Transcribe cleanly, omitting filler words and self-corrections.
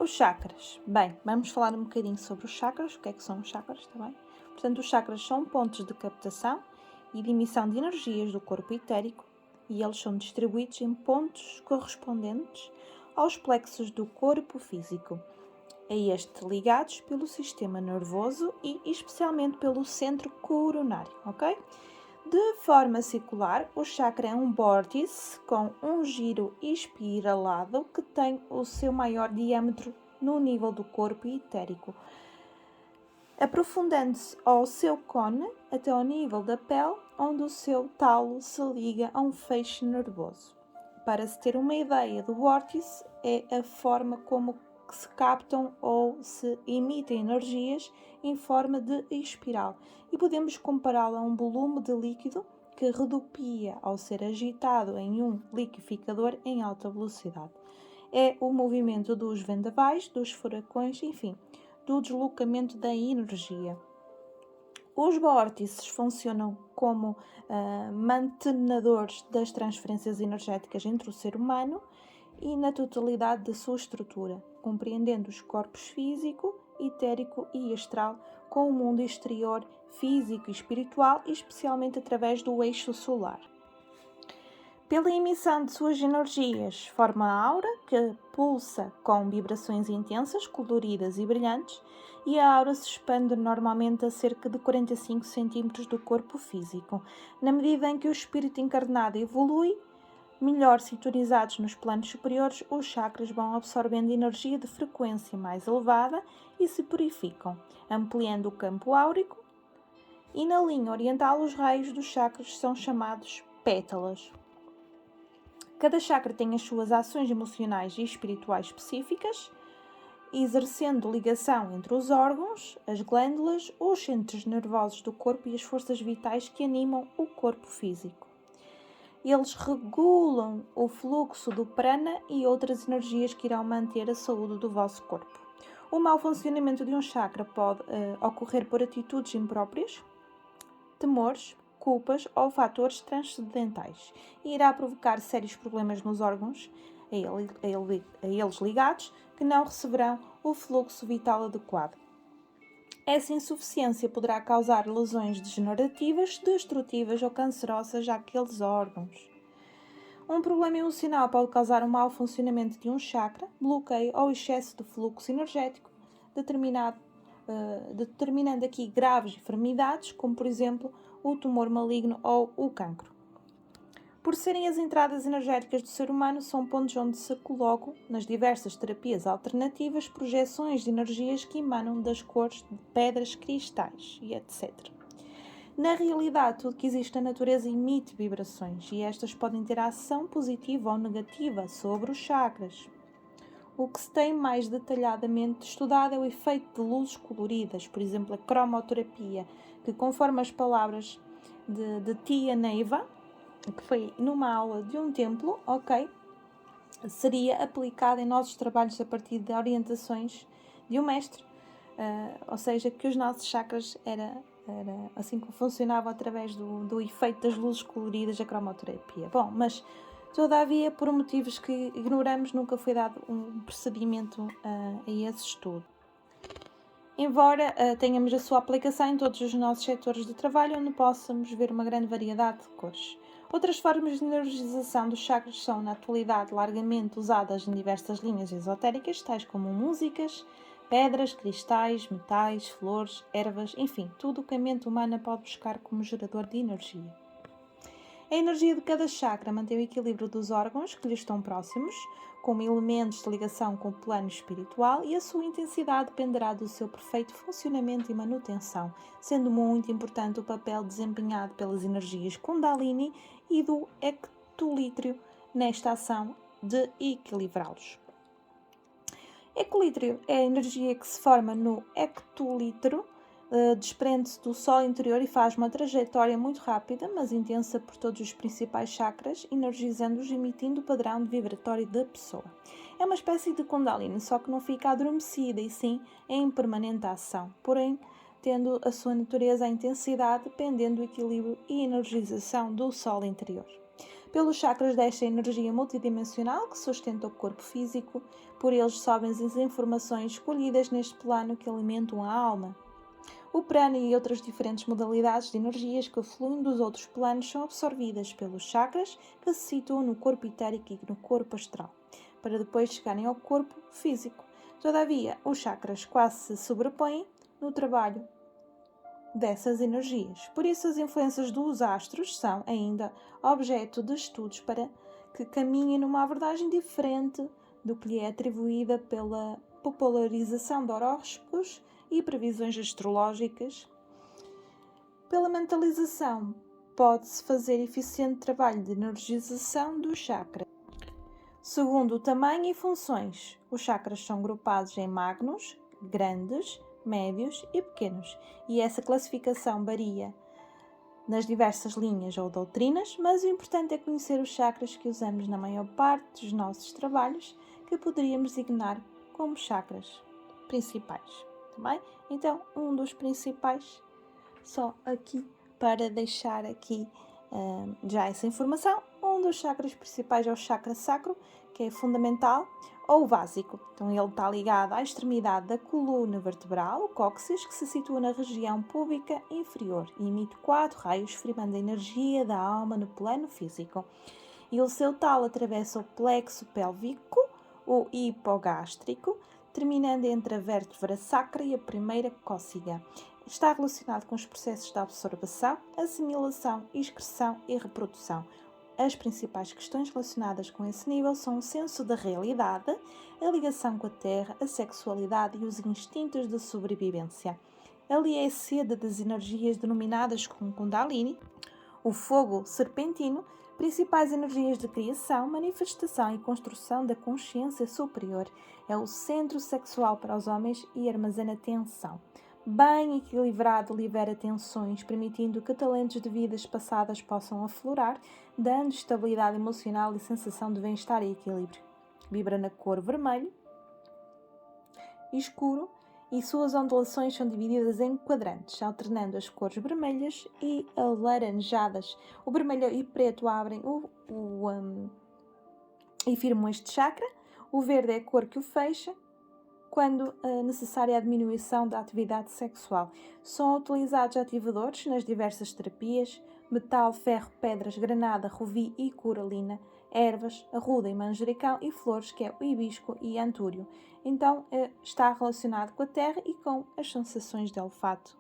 Os chakras. Bem, vamos falar um bocadinho sobre os chakras. O que é que são os chakras também? Portanto, os chakras são pontos de captação e de emissão de energias do corpo etérico e eles são distribuídos em pontos correspondentes aos plexos do corpo físico, a este ligados pelo sistema nervoso e especialmente pelo centro coronário, ok? De forma circular, o chakra é um vórtice com um giro espiralado que tem o seu maior diâmetro no nível do corpo etérico, aprofundando-se ao seu cone até ao nível da pele, onde o seu talo se liga a um feixe nervoso. Para se ter uma ideia do vórtice, é a forma como se captam ou se emitem energias em forma de espiral e podemos compará-la a um volume de líquido que redupia ao ser agitado em um liquidificador em alta velocidade. É o movimento dos vendavais, dos furacões, enfim, do deslocamento da energia. Os vórtices funcionam como mantenedores das transferências energéticas entre o ser humano e na totalidade da sua estrutura, compreendendo os corpos físico, etérico e astral com o mundo exterior, físico e espiritual, especialmente através do eixo solar. Pela emissão de suas energias, forma a aura, que pulsa com vibrações intensas, coloridas e brilhantes, e a aura se expande normalmente a cerca de 45 cm do corpo físico. Na medida em que o espírito encarnado evolui, melhor sintonizados nos planos superiores, os chakras vão absorvendo energia de frequência mais elevada e se purificam, ampliando o campo áurico, e na linha oriental os raios dos chakras são chamados pétalas. Cada chakra tem as suas ações emocionais e espirituais específicas, exercendo ligação entre os órgãos, as glândulas, os centros nervosos do corpo e as forças vitais que animam o corpo físico. Eles regulam o fluxo do prana e outras energias que irão manter a saúde do vosso corpo. O mau funcionamento de um chakra pode ocorrer por atitudes impróprias, temores, culpas ou fatores transcendentais e irá provocar sérios problemas nos órgãos a eles ligados que não receberão o fluxo vital adequado. Essa insuficiência poderá causar lesões degenerativas, destrutivas ou cancerosas àqueles órgãos. Um problema emocional pode causar um mau funcionamento de um chakra, bloqueio ou excesso de fluxo energético, determinando aqui graves enfermidades, como por exemplo o tumor maligno ou o cancro. Por serem as entradas energéticas do ser humano, são pontos onde se colocam, nas diversas terapias alternativas, projeções de energias que emanam das cores de pedras, cristais e etc. Na realidade, tudo que existe na natureza emite vibrações e estas podem ter ação positiva ou negativa sobre os chakras. O que se tem mais detalhadamente estudado é o efeito de luzes coloridas, por exemplo, a cromoterapia, que conforme as palavras de Tia Neiva, que foi numa aula de um templo, seria aplicada em nossos trabalhos a partir de orientações de um mestre, ou seja, que os nossos chakras era assim que funcionava através do efeito das luzes coloridas da cromoterapia. Bom, mas todavia, por motivos que ignoramos, nunca foi dado um procedimento a esse estudo. Embora tenhamos a sua aplicação em todos os nossos setores de trabalho, onde possamos ver uma grande variedade de cores. Outras formas de energização dos chakras são, na atualidade, largamente usadas em diversas linhas esotéricas, tais como músicas, pedras, cristais, metais, flores, ervas, enfim, tudo o que a mente humana pode buscar como gerador de energia. A energia de cada chakra mantém o equilíbrio dos órgãos que lhe estão próximos, como elementos de ligação com o plano espiritual, e a sua intensidade dependerá do seu perfeito funcionamento e manutenção, sendo muito importante o papel desempenhado pelas energias Kundalini e do ectolítrio nesta ação de equilibrá-los. Equilítrio é a energia que se forma no ectolítrio, desprende-se do Sol interior e faz uma trajetória muito rápida, mas intensa por todos os principais chakras, energizando-os e emitindo o padrão de vibratório da pessoa. É uma espécie de Kundalini, só que não fica adormecida e sim em permanente ação, porém tendo a sua natureza, a intensidade, dependendo do equilíbrio e energização do Sol interior. Pelos chakras desta energia multidimensional que sustenta o corpo físico, por eles sobem as informações escolhidas neste plano que alimentam a alma. O prana e outras diferentes modalidades de energias que fluem dos outros planos são absorvidas pelos chakras que se situam no corpo etérico e no corpo astral, para depois chegarem ao corpo físico. Todavia, os chakras quase se sobrepõem no trabalho dessas energias. Por isso, as influências dos astros são ainda objeto de estudos para que caminhem numa abordagem diferente do que lhe é atribuída pela popularização de horóscopos e previsões astrológicas. Pela mentalização, pode-se fazer eficiente trabalho de energização dos chakras. Segundo o tamanho e funções, os chakras são agrupados em magnos, grandes, médios e pequenos, e essa classificação varia nas diversas linhas ou doutrinas, mas o importante é conhecer os chakras que usamos na maior parte dos nossos trabalhos, que poderíamos designar como chakras principais. Também? Então, um dos principais, só aqui para deixar aqui já essa informação, um dos chakras principais é o chakra sacro, que é fundamental ou básico. Então, ele está ligado à extremidade da coluna vertebral, o cóccix, que se situa na região púbica inferior e emite 4 raios, firmando a energia da alma no plano físico. E o seu talo atravessa o plexo pélvico, o hipogástrico, terminando entre a vértebra sacra e a primeira cócega. Está relacionado com os processos de absorção, assimilação, excreção e reprodução. As principais questões relacionadas com esse nível são o senso da realidade, a ligação com a terra, a sexualidade e os instintos de sobrevivência. Ali é a sede das energias denominadas como Kundalini, o fogo serpentino, principais energias de criação, manifestação e construção da consciência superior. É o centro sexual para os homens e armazena tensão. Bem equilibrado, libera tensões, permitindo que talentos de vidas passadas possam aflorar, dando estabilidade emocional e sensação de bem-estar e equilíbrio. Vibra na cor vermelho escuro e suas ondulações são divididas em quadrantes, alternando as cores vermelhas e alaranjadas. O vermelho e preto abrem e firmam este chakra. O verde é a cor que o fecha, quando necessária a diminuição da atividade sexual. São utilizados ativadores nas diversas terapias: metal, ferro, pedras, granada, rubi e coralina, ervas, arruda e manjericão e flores, que é o hibisco e antúrio. Então, está relacionado com a terra e com as sensações de olfato.